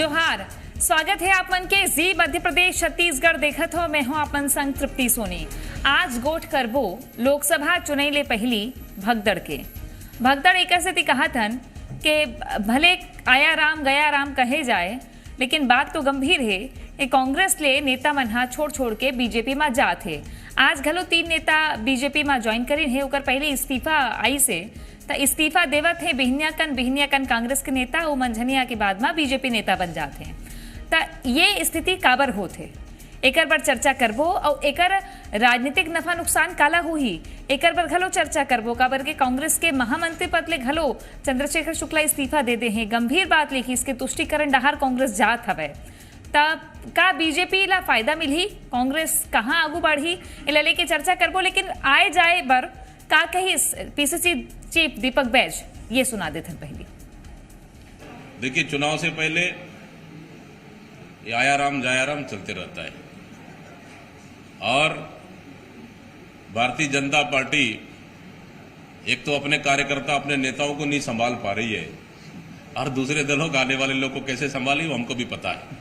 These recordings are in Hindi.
जोहार, स्वागत है आपमन के जी मध्य प्रदेश छत्तीसगढ़ देखत हो। मैं हूं आपमन संग तृप्ति सोनी। आज गोठ करबो लोकसभा चुनाई ले पहली भगदड़ एक ऐसे कहत हन कि भले आया राम गया राम कहे जाए, लेकिन बात तो गंभीर है कि कांग्रेस ले नेता मन हा छोड़ के बीजेपी में जात है। आज घलो 3 नेता बीजेपी में ज्वाइन करिन है। ओकर पहले इस्तीफा आई से त इस्तीफा देवत है बिहनिया कन कांग्रेस के नेता वो मंझनिया के बाद में बीजेपी नेता बन जाते हैं। त ये स्थिति काबर होते एकर पर चर्चा करबो और एकर राजनीतिक नफा नुकसान काला हुई एकर पर घलो चर्चा करबो। काबर के कांग्रेस के महामंत्री पद ले घलो चंद्रशेखर शुक्ला इस्तीफा दे हैं। गंभीर बात लिखी इसके तुष्टिकरण डहार कांग्रेस जात हवे। तब का बीजेपी ला फायदा मिली, कांग्रेस कहाँ आगू बढ़ी इला लेके चर्चा करबो। लेकिन आए जाए बर का कही पीसीसी चीफ दीपक बैज ये सुना देते पहली। देखिए, चुनाव से पहले ये आया राम जाया राम चलते रहता है और भारतीय जनता पार्टी एक तो अपने कार्यकर्ता अपने नेताओं को नहीं संभाल पा रही है और दूसरे दलों के आने वाले लोग को कैसे संभाली वो हमको भी पता है।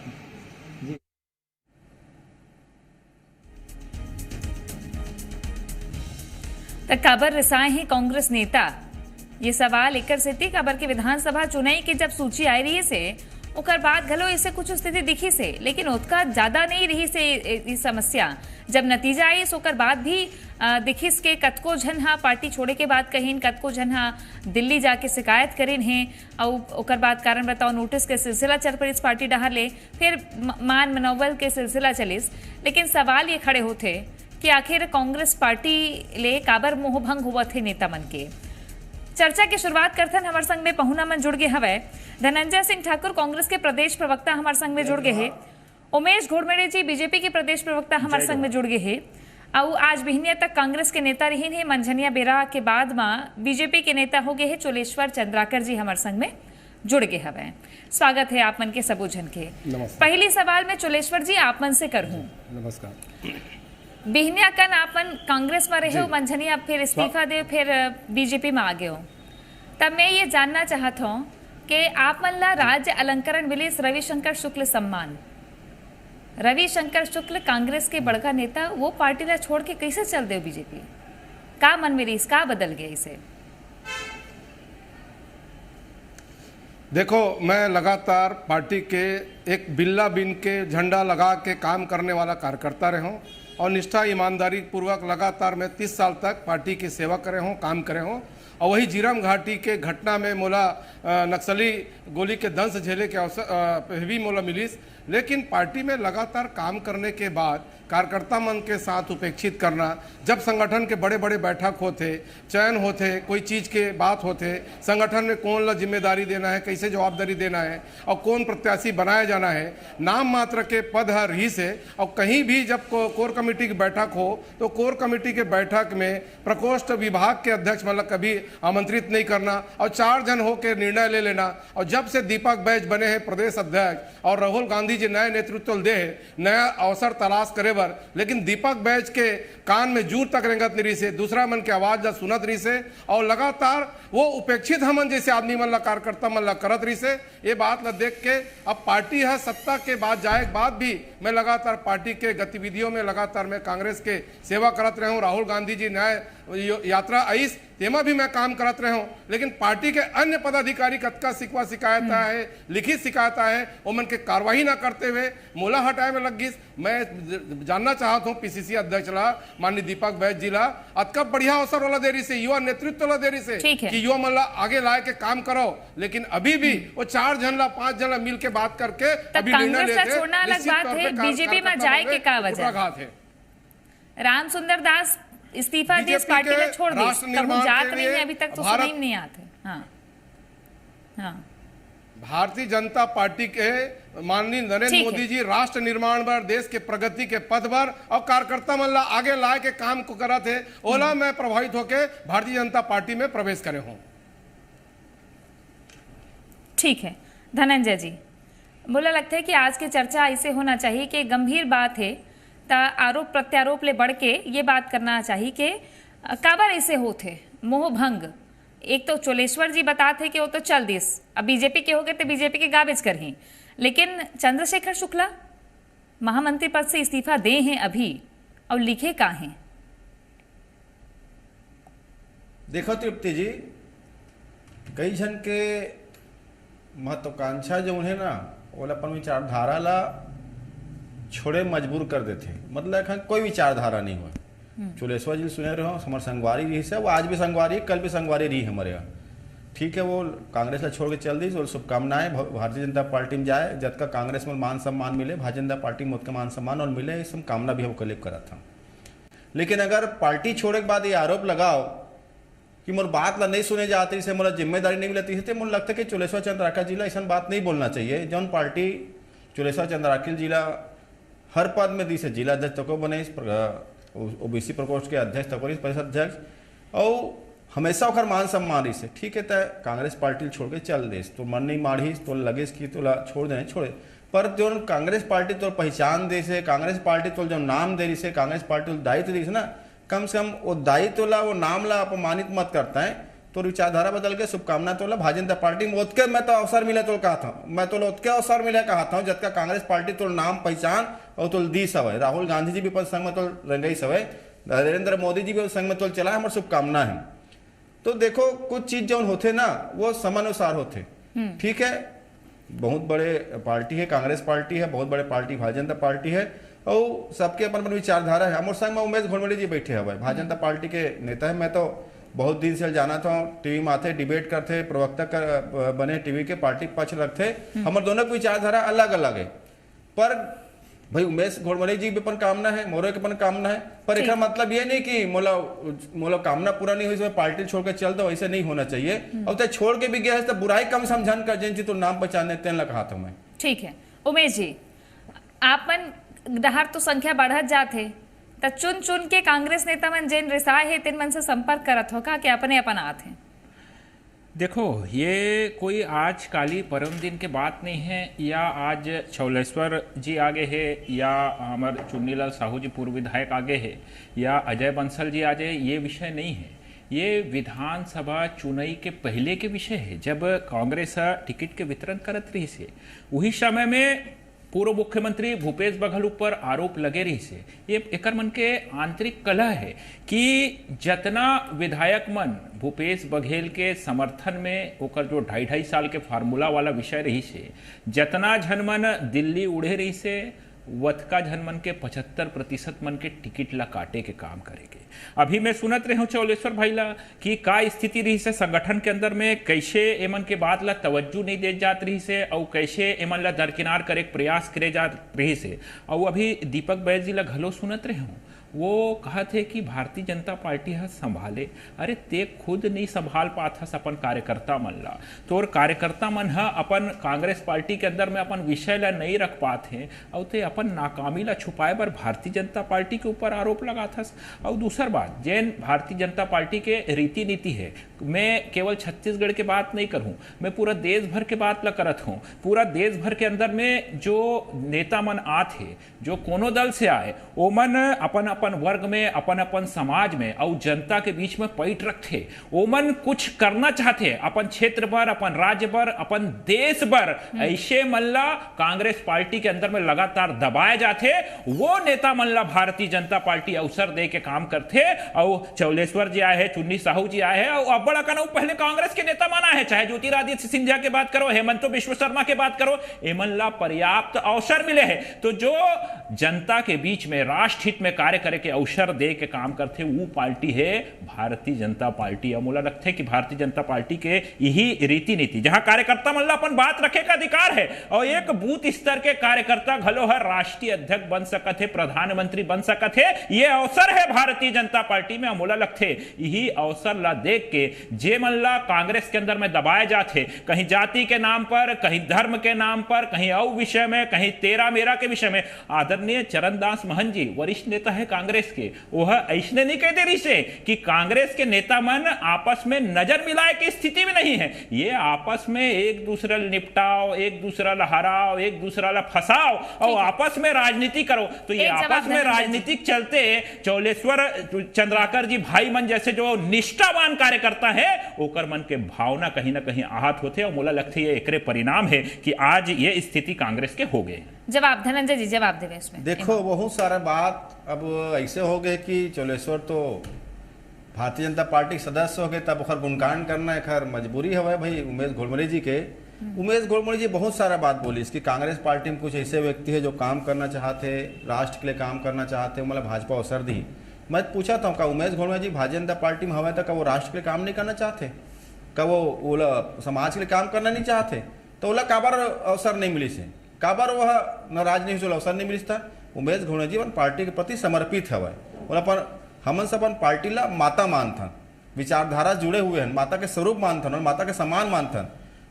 काबर रिसाए हैं कांग्रेस नेता, ये सवाल एकर सेती काबर के विधानसभा चुनाई की जब सूची आई रही से ओकर बाद घलो इसे कुछ स्थिति दिखी से, लेकिन उसका ज्यादा नहीं रही से समस्या। जब नतीजा आई ओकर बाद भी दिखिस के कतको झन हा पार्टी छोड़े के बाद कहीं कतको झन हा दिल्ली जाके शिकायत करेन है और ओकर बाद कारण बताओ नोटिस के सिलसिला चल पड़िस पार्टी डहर ले, फिर मान मनोबल के सिलसिला चलिस। लेकिन सवाल ये खड़े होते कि आखिर कांग्रेस पार्टी ले काबर मोहभंग हुआ थे नेता मन के। चर्चा की शुरुआत करथन हमारे संग में पहुना मन जुड़ गए हवे। धनंजय सिंह ठाकुर कांग्रेस के प्रदेश प्रवक्ता हमारे संग में जुड़ गए हैं। उमेश घोड़मेड़े जी बीजेपी के प्रदेश प्रवक्ता हमारे संग में जुड़ गए हैं। और आज बिहनिया तक कांग्रेस के नेता रही है। मंझनिया बेरा के बाद में बीजेपी के नेता हो गए हैं चोलेश्वर चंद्राकर जी हमारे संग में जुड़ गए हवे। स्वागत है आप मन के सबो जन के। पहली सवाल में चोलेश्वर जी आप मन से करूं। नमस्कार। बिहनिया कन आपन कांग्रेस में रहे हो, मंझनिया फिर इस्तीफा दे फिर बीजेपी में आ गए हो। तब मैं ये जानना चाहता हूँ कि आप मन ला राज्य अलंकरण मिलिस रविशंकर शुक्ल सम्मान। रविशंकर शुक्ल कांग्रेस के बड़का नेता, वो पार्टी ला छोड़ के कैसे चल दे बीजेपी? का मन में रही, का बदल गया इसे? देखो, मैं लगातार पार्टी के एक बिल्ला बिन के झंडा लगा के काम करने वाला कार्यकर्ता रहा हूँ और निष्ठा ईमानदारी पूर्वक लगातार मैं 30 साल तक पार्टी की सेवा करे हूँ, काम करे हूँ। और वही जीरम घाटी के घटना में मोला नक्सली गोली के दंश झेले के अवसर भी मोला मिलीस। लेकिन पार्टी में लगातार काम करने के बाद कार्यकर्ता मन के साथ उपेक्षित करना, जब संगठन के बड़े बड़े बैठक होते, चयन होते, कोई चीज़ के बात होते, संगठन में कौन ला जिम्मेदारी देना है, कैसे जवाबदारी देना है और कौन प्रत्याशी बनाया जाना है, नाम मात्र के पद है रही से। और कहीं भी जब कोर कमेटी की बैठक हो तो कोर कमेटी के बैठक में प्रकोष्ठ विभाग के अध्यक्ष मतलब कभी आमंत्रित नहीं करना और 4 जन होकर निर्णय ले लेना। और जब से दीपक बैज बने हैं प्रदेश अध्यक्ष और राहुल गांधी जी नए नेतृत्व दे नया अवसर तलाश करे, लेकिन दीपक बैज के कान में जूर तक रेंगत नहीं रही से, दूसरा मन के आवाज ला सुनत रही से और लगातार वो उपेक्षित हमन जैसे आदमी मन ला कार्यकर्ता मन ला करत रही से। ये बात ला देख के अब पार्टी है सत्ता के बाद जाए के बाद भी मैं लगातार पार्टी के गतिविधियों में लगातार मैं कांग्रेस के सेवा करत रहा हूँ। राहुल गांधी जी न्याय यात्रा आईस तेमा भी मैं काम करत रहा हूँ। लेकिन पार्टी के अन्य पदाधिकारी कतका सिकवा शिकायत है, लिखित शिकायत है, वो मन के कार्रवाई ना करते हुए मोला हटाए में लग गई। मैं जानना चाहता हूँ पीसीसी अध्यक्ष ला माननीय दीपक बैज जी ला अतका बढ़िया अवसर वाला दे रही से, युवा नेतृत्व ला दे रही से कि युवा मन ला आगे लाए के काम करो। लेकिन अभी भी वो 4 जन ला 5 जन ला मिल के बात करके अभी निर्णय लेते छोड़ना अलग बात है, बीजेपी में जाए के का वजह? राम सुंदर दास इस्तीफा दे पार्टी को छोड़ दी, कहूं जात नहीं है अभी तक तो सुनाई नहीं आते। हाँ हाँ, भारतीय जनता पार्टी के माननीय नरेंद्र मोदी जी राष्ट्र निर्माण पर, देश के प्रगति के पथ पर और कार्यकर्ता मन ला आगे लाए के काम को करा थे। ओला मैं प्रभावित होकर भारतीय जनता पार्टी में प्रवेश करे हूं। ठीक है धनंजय जी, मुझे लगता है कि आज की चर्चा ऐसे होना चाहिए कि गंभीर बात है ता आरोप प्रत्यारोप ले बढ़ के ये बात करना चाहिए कि काबर ऐसे होते मोह भंग। एक तो चोलेश्वर जी बताते कि वो तो चल दिस, अब बीजेपी के हो गए तो बीजेपी के गाबिज करही, लेकिन चंद्रशेखर शुक्ला महामंत्री पद से इस्तीफा दे हैं अभी और लिखे कहाँ हैं? देखो तृप्ति जी, कई जन के महत्वाकांक्षा जो उन्हें ना वो अपन विचारधारा ला छोड़े मजबूर कर देते, मतलब कोई विचारधारा नहीं हुआ। चुलेश्वर जी सुने रहे हो, हमारे संगवारी रही से, वो आज भी संगवारी, कल भी संगवारी रही हमारे यहाँ। ठीक है, वो कांग्रेस ला छोड़ के चल दी, तो शुभकामनाएं भारतीय जनता पार्टी में जाए, जब का कांग्रेस में मान सम्मान मिले, भारतीय जनता पार्टी में मान सम्मान और मिले, ये सब कामना भी हम कलेक्ट करा था। लेकिन अगर पार्टी छोड़े के बाद ये आरोप लगाओ कि मोर बात ला नहीं सुने जाती से, मोरा जिम्मेदारी नहीं मिलती है, तो मुझे लगता है कि चुलेश्वर चंद्राकर जी ला ऐसा बात नहीं बोलना चाहिए। जौन पार्टी चुलेश्वर चंद्राकर जी ला हर पद में दी से, जिला अध्यक्ष तक बने, ओबीसी प्रकोष्ठ के अध्यक्ष तक, परिषद अध्यक्ष, और हमेशा ओखर मान सम्मान रही से। ठीक है, तो कांग्रेस पार्टी छोड़ के चल दे, तो मन नहीं माढ़ी, तो लगे कि तो छोड़ देने छोड़े, पर जो कांग्रेस पार्टी तो पहचान दे से, कांग्रेस पार्टी तो जो नाम दे रही से, कांग्रेस पार्टी दायित्व दी से ना, कम से कम वो दायित्व ला, वो नाम ला अपमानित मत करता है। तो विचारधारा बदल के शुभकामना तो ला भारतीय जनता पार्टी में ओतके मैं तो अवसर मिले तो कहा था, मैं तो ओतके अवसर मिले कहा था, जब का कांग्रेस पार्टी तो नाम पहचान और तो दी सवय, राहुल गांधी जी भी अपन संग में तो रंगई सवय, नरेंद्र मोदी जी भी संग में तो चला, हमारे शुभकामना है। तो देखो कुछ चीज जो होते ना वो समानुसार होते। ठीक है, बहुत बड़े पार्टी है, कांग्रेस पार्टी है, बहुत बड़े पार्टी भारतीय जनता पार्टी है, और सबके अपन अपन विचारधारा है। हमारे संग में उमेश घोड़मड़ी जी बैठे हुए भारतीय जनता पार्टी के नेता है। मैं तो बहुत दिन से जाना था, टीवी में आते, डिबेट करते, प्रवक्ता बने टीवी के, पार्टी पक्ष रखते। हमारे दोनों की विचारधारा अलग अलग है, पर भाई उमेश घोड़मड़ी जी भी अपन कामना है, मोरे के अपन कामना है, पर एक मतलब ये नहीं कि मोला कामना पूरा नहीं हुई पार्टी छोड़ के चल दो, ऐसे नहीं होना चाहिए। और तो छोड़ के भी गया है तो बुराई कम समझन कर, जिन तो नाम पहचानने तेन लगा था मैं। ठीक है उमेश जी, आपन डहर तो संख्या बढ़त जाते, तो चुन चुन के कांग्रेस नेता मन जेन रिसाए है तिन मन से संपर्क करत हो का कि अपने अपन आते हैं? देखो, ये कोई आज काली परम दिन के बात नहीं है, या आज चौलेश्वर जी आगे है, या हमारे चुन्नीलाल साहू जी पूर्व विधायक आगे है, या अजय बंसल जी आगे, ये विषय नहीं है। ये विधानसभा चुनाई के पहले के विषय है, जब कांग्रेस टिकट के वितरण करत रही से, वही समय में पूर्व मुख्यमंत्री भूपेश बघेल ऊपर आरोप लगे रही से। ये एकर मन के आंतरिक कलह है कि जतना विधायक मन भूपेश बघेल के समर्थन में ओकर जो 2.5 साल के फार्मूला वाला विषय रही से, जतना झन मन दिल्ली उड़े रही से, वतका झन मन के 75% मन के टिकट ला काटे के काम करेंगे। अभी मैं सुनत रहे हूँ चौलेश्वर भाई ला कि का स्थिति रही से संगठन के अंदर में, कैसे एमन के बात ला तवज्जो नहीं दे जात रही से, और कैसे एमन ला दरकिनार करे प्रयास करे जात रही से। और अभी दीपक बैज जी ला घलो सुनत रहे हूँ, वो कहा थे कि भारतीय जनता पार्टी है संभाले। अरे ते खुद नहीं संभाल पाता अपन कार्यकर्ता मन ला, तोर कार्यकर्ता मन है अपन कांग्रेस पार्टी के अंदर में अपन विषय ला नहीं रख पाते हैं, और ते अपन नाकामी ला छुपाए बर भारतीय जनता पार्टी के ऊपर आरोप लगाता। और दूसर बात, जैन भारतीय जनता पार्टी के रीति नीति है, मैं केवल छत्तीसगढ़ के बात नहीं करूँ, मैं पूरा देश भर के बात ला करत हूँ। पूरा देश भर के अंदर में जो नेता मन आते, जो कोनो दल से आए, वो मन अपन अपन वर्ग में, अपन अपन समाज में और जनता के बीच में पैठ रखते। वो मन कुछ करना चाहते अपन क्षेत्र पर, अपन राज्य पर, अपन देश पर। ऐसे मल्ला कांग्रेस पार्टी के अंदर में लगातार दबाए जाते। वो नेता मल्ला भारतीय जनता पार्टी अवसर दे के काम करते। और चौलेश्वर जी आए हैं, चुन्नी साहू जी आए हैं, और अब बड़ा कहना पहले कांग्रेस के नेता माना है, चाहे ज्योतिरादित्य सिंधिया की बात करो, हेमंत बिश्व शर्मा की बात करो, एमन पर्याप्त अवसर मिले हैं। तो जो जनता के बीच में राष्ट्र हित में कार्य करे के अवसर दे के काम करते, वो पार्टी है भारतीय जनता पार्टी। अमूला लगते है कि भारतीय जनता पार्टी के यही रीति नीति, जहां कार्यकर्ता मल्ला अपन बात रखे का अधिकार है, और एक बूथ स्तर के कार्यकर्ता घलो है राष्ट्रीय अध्यक्ष बन सकते, प्रधानमंत्री बन सकते। ये अवसर है भारतीय जनता पार्टी में। अमूला लगते यही अवसर ला देख के जे मल्ला कांग्रेस के अंदर में दबाए जाते, कहीं जाति के नाम पर, कहीं धर्म के नाम पर, कहीं और विषय में, कहीं तेरा मेरा के विषय में। आदरणीय चरणदास महंत जी वरिष्ठ नेता है कांग्रेस के, वह ऐसने नहीं कहते रही से कि कांग्रेस के नेता मन आपस में नजर मिलाए की स्थिति में नहीं है। ये आपस में एक दूसरा निपटाओ, एक दूसरा हराओ, एक दूसरा फंसाओ और आपस में राजनीति करो। तो ये आपस में राजनीतिक चलते चौलेश्वर चंद्राकर जी भाई मन जैसे जो निष्ठावान कार्यकर्ता है ओकर मन के भावना कहीं ना कहीं आहत होते और मोला लगता है ये एकरे परिणाम है कि आज ये स्थिति कांग्रेस के हो गए। जवाब धनंजय जी जवाब देवे इसमें। देखो बहुत सारा बात अब ऐसे हो गए कि चौलेश्वर तो भारतीय जनता पार्टी के सदस्य हो गए, तब ओकर गुणगान करना एक मजबूरी है भाई उमेश घोड़मरी जी के। उमेश घोड़मरी जी बहुत सारा बात बोली इसकी कांग्रेस पार्टी में कुछ ऐसे व्यक्ति है जो काम करना चाहते, राष्ट्र के लिए काम करना चाहते, मतलब भाजपा अवसर दी। मैं पूछा था का उमेश घोड़मरी जी भारतीय जनता पार्टी में हवा था, का वो राष्ट्र के लिए काम नहीं करना चाहते, का वो समाज के लिए काम करना नहीं चाहते, तो बोला काबार अवसर नहीं मिली से, काबार वह न राजनीति अवसर नहीं मिली था। उमेश घोड़मरी जी अपन पार्टी के प्रति समर्पित हवा, बोला पर हमन सब अपन पार्टी ला माता मानथन, विचारधारा जुड़े हुए हैं, माता के स्वरूप मानथन और माता के सम्मान मानथन।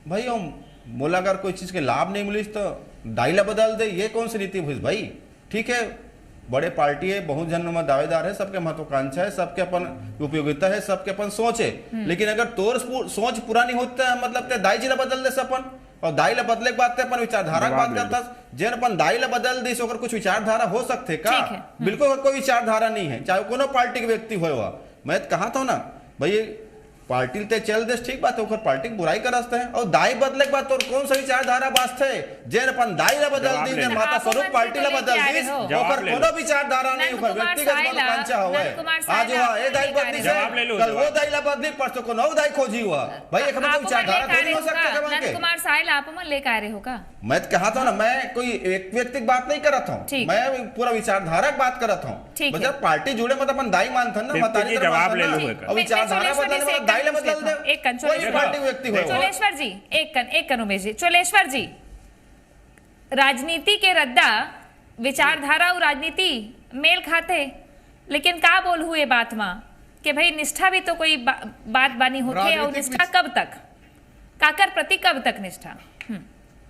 भाई हम बोला अगर कोई चीज़ के लाभ नहीं मिली तो दाइला बदल दे, ये कौन सी नीति हुई भाई? ठीक है बड़े पार्टी है, बहुत जन में दावेदार है, सबके महत्वाकांक्षा है, सबके अपन उपयोगिता है, सबके अपन सोच है, लेकिन अगर तोर सोच पूरा नहीं होता है मतलब दाई जी ला बदल दे अपन, और दाई ला बदले के बाद अपन विचारधारा की बात करता जेन अपन दाई ला बदल दी अगर कुछ विचारधारा हो सकते का? बिल्कुल कोई विचारधारा नहीं है, चाहे कोनो पार्टी के व्यक्ति हो। मैं कहा था ना भाई पार्टी ते चल देश ठीक बात है, ओकर पार्टी की बुराई कर रस्ते हैं और दाई बदले के बाद तो कौन सा विचारधारा बात है जेन अपन दाई ला बदल दी, जेन माता स्वरूप पार्टी ला बदल दी, ओकर कोनो विचारधारा नहीं, ओकर व्यक्तिगत मनोकांक्षा होवे। आज हुआ ए दाई बदली से कल वो दाई ला बदली, परसों को नौ दाई खोजी हुआ। भाई एक मतलब विचारधारा थोड़ी हो सकता है नंद कुमार साहिल आप मन लेकर आ रहे हो का? मैं कहा था ना मैं कोई एक व्यक्ति की बात नहीं करत हूं, मैं पूरा विचारधारा की बात करत हूं। मतलब पार्टी जुड़े मतलब अपन दाई मानथन ना, मतारी जवाब ले लो और विचारधारा बदलने में दाई ला बदल दे। एक कन चोलेश्वर जी एक कन उमेश जी, चोलेश्वर जी राजनीति के रद्दा विचारधारा और राजनीति मेल खाते, लेकिन का बोल हुए बात मां कि भाई निष्ठा भी तो कोई बात बानी होती है, और निष्ठा कब तक, काकर प्रति कब तक निष्ठा?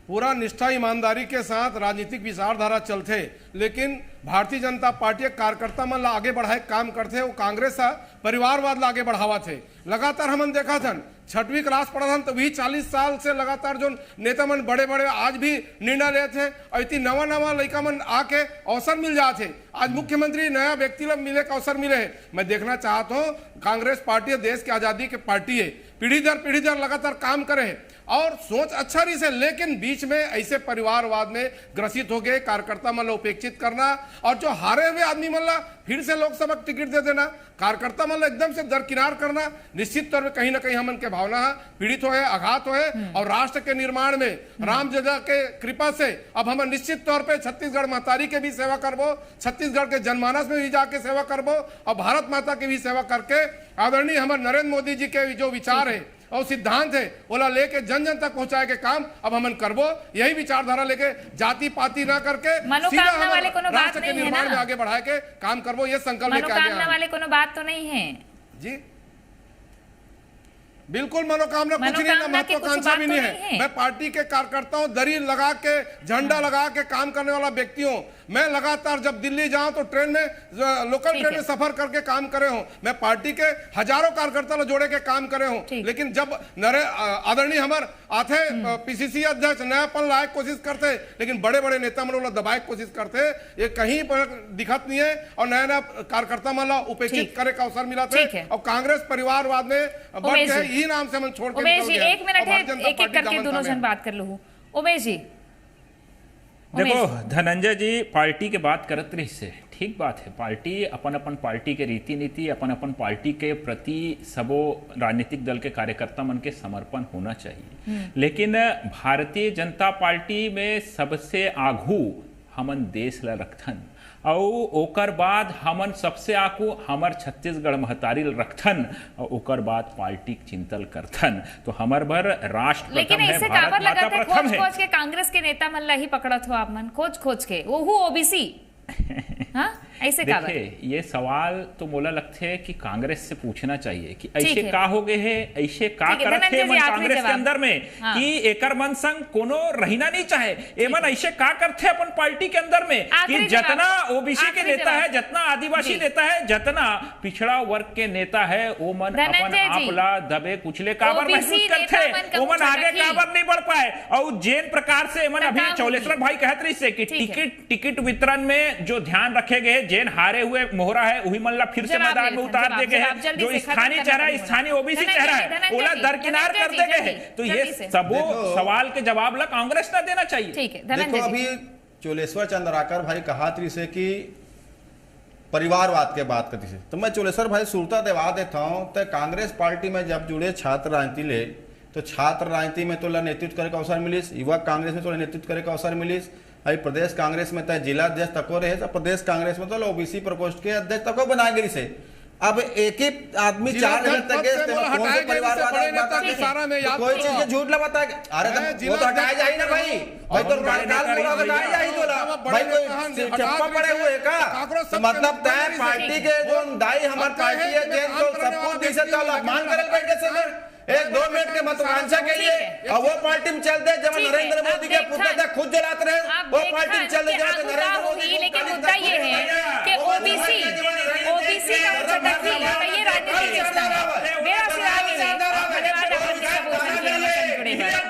पूरा निष्ठा ईमानदारी के साथ राजनीतिक विचारधारा चलते, लेकिन भारतीय जनता पार्टी कार्यकर्ता मन ला आगे बढ़ाए काम करते, वो कांग्रेस परिवारवाद ला आगे बढ़ावा थे। लगातार हमन देखा था 6वीं क्लास पढ़ा था तो भी 40 साल से लगातार जो नेता मन बड़े बड़े आज भी निर्णय ले थे और इतनी नवा लड़का मन आके अवसर मिल जाते। आज मुख्यमंत्री नया व्यक्ति लोग मिले का अवसर मिले है। मैं देखना चाहता हूँ कांग्रेस पार्टी देश की आजादी की पार्टी है, पीढ़ी दर लगातार काम करे है और सोच अच्छा रही से, लेकिन बीच में ऐसे परिवारवाद में ग्रसित हो गए, कार्यकर्ता मन उपेक्षित करना और जो हारे हुए आदमी मन फिर से लोकसभा टिकट दे देना, कार्यकर्ता मन एकदम से दरकिनार करना, निश्चित तौर पर कहीं ना कहीं हमन के भावना पीड़ित हो है, आघात हो है। और राष्ट्र के निर्माण में राम जजा के कृपा से अब हम निश्चित तौर पे छत्तीसगढ़ महतारी के भी सेवा करबो, छत्तीसगढ़ के जनमानस में भी जाके सेवा करबो और भारत माता की भी सेवा करके आदरणीय हमारे नरेंद्र मोदी जी के जो विचार है और सिद्धांत है ओला लेके जन जन तक पहुंचाए के काम अब हमन करबो। यही विचारधारा लेके जाति पाति ना करके मनोकामना वाले कोनो बात राष्ट्र के निर्माण में आगे बढ़ाए के काम करबो, ये संकल्प लेके आगे। मनोकामना वाले कोनो बात तो नहीं है जी, बिल्कुल मनोकामना कुछ नहीं, ना महत्वाकांक्षा भी नहीं है। मैं पार्टी के कार्यकर्ताओं दरी लगा के झंडा लगा के काम करने वाला व्यक्ति हूँ। मैं लगातार जब दिल्ली जाऊं तो ट्रेन में लोकल ट्रेन में सफर करके काम करे हूँ। मैं पार्टी के हजारों कार्यकर्ता जोड़े के काम करे हूँ, लेकिन जब आदरणीय हमारे आते पीसीसी अध्यक्ष नयापन लाए कोशिश करते, लेकिन बड़े बड़े नेता मन दबाए कोशिश करते, ये कहीं पर दिखत नहीं है और नया नया कार्यकर्ता मन उपेक्षित करे का अवसर मिला थे। और कांग्रेस परिवारवाद में बढ़ गए, यही नाम से हम छोड़ के उमेश जी एक मिनट है, एक एक करके दोनों जन बात कर लो। उमेश जी देखो धनंजय जी पार्टी के बात करत रही से ठीक बात है, पार्टी अपन अपन पार्टी के रीति नीति अपन अपन पार्टी के प्रति सबो राजनीतिक दल के कार्यकर्ता मन के समर्पण होना चाहिए, लेकिन भारतीय जनता पार्टी में सबसे आगू हमन देश ला रखथन और ओकर बाद हमन सबसे आकू हमर छत्तीसगढ़ महतारी रखथन और ओकर बाद पार्टी चिंतन करथन। तो हमर भर राष्ट्र प्रथम है, भारत माता प्रथम है। खोज के कांग्रेस के नेता मन ला ही पकड़त हो आप मन, खोज के वो ओबीसी हाँ ऐसे का देखिए ये सवाल तो मोला लगते है कि कांग्रेस से पूछना चाहिए कि ठीक ऐसे है। का हो गए है, ऐसे का ठीक है, करत धनंजय है जी, मन आखिरी कांग्रेस के जवाब। अंदर में हाँ। कि एकर मन संग कोनो रहना नहीं चाहे, एमन ऐसे का करते हैं अपन पार्टी के अंदर में कि आखिरी जवाब। जितना ओबीसी के आखिरी नेता है, जवाब। जितना आदिवासी जी। नेता है, जितना पिछड़ा वर्ग के नेता है, वो मन अपन धनंजय जी। आपला दबे कुचले काबर OBC महसूस नेता मन करते, का वो मन पूछा आगे था कि- काबर नहीं बढ़ पाए। और जेन प्रकार से एमन अभी बताओ चौलेश्वर होगी। भाई कहत रही से कि ठीक है। टिकट वितरण में जो ध्यान रखे गए, जेन हारे हुए मोहरा है वही मन ला फिर से जवाब मैदान ले में लेते हैं, उतार जवाब, दे गए जवाब हैं, जल्दी जो से खत्म स्थानीय करना चेहरा है, पड़ेगा। स्थानीय ओबीसी धनंजय चेहरा जी, है, धनंजय ओला जी, दरकिनार धनंजय कर जी, दे गए जल्दी, हैं। तो जल्दी ये से। सबो देखो- सवाल के जवाब ला कांग्रेस ना देना चाहिए। ठीक है, देखो धनंजय अभी जी। चोलेश्वर चंद्राकर भाई कहा थी से कि परिवारवाद के बात करती से, तो मैं चोलेश्वर भाई सुरता दिवा देता हूँ। तो कांग्रेस पार्टी में जब जुड़े छात्र राजनीति ले, तो छात्र राजनीति में तो नेतृत्व करे का अवसर मिलिस, युवा कांग्रेस में तो नेतृत्व करे का अवसर मिलिस, अभी प्रदेश कांग्रेस में तो जिला अध्यक्ष तको रहे, तो प्रदेश कांग्रेस में तो ओबीसी प्रकोष्ठ के अध्यक्ष तको बना गई से। अब एक ही आदमी जिला चार जन अध्यक्ष तक पद गए, से तो बोला कौन हटाए से गए, परिवार जिससे बड़े नेता के सारा में याद कोई करो। चीज के झूठ लगाता है। अरे मैं तो जिला वो तो हटाया अध्यक्ष जाए ना भाई, भाई तो बड़े काल नेता पूरा रही हटाया जाए तोला अब बड़े भाई, कोई नेता हैं, हटा चप्पा दिए पड़े से, हुए का कांग्रेस तो सबके मतलब मुद्दे तय नहीं पार्टी से। के जो दाई हमार अब पार्टी चाहे है कि जेन काम तो करने सब वाला कुछ दिशा व्यक्ति चला हो, मान लेकिन करल बैठे से ठीक एक 2 मिनट के मतवांछा के लिए, ठीक है। और वो पार्टी में चल दे जब ठीक है, नरेंद्र अब मोदी के पुत्र देखा- तक खुद जलाते रहे, अब वो पार्टी में चल दे देखा जब कि नरेंद्र आगू मोदी होगी, को लेकिन गाली मुद्दा तक ये खुद है जलाया। कि वो ओबीसी का उच्चतकी ये राजनीतिक हिस्सा है। मेरा सिरा धन्यवाद अपन के सब जुड़े हैं।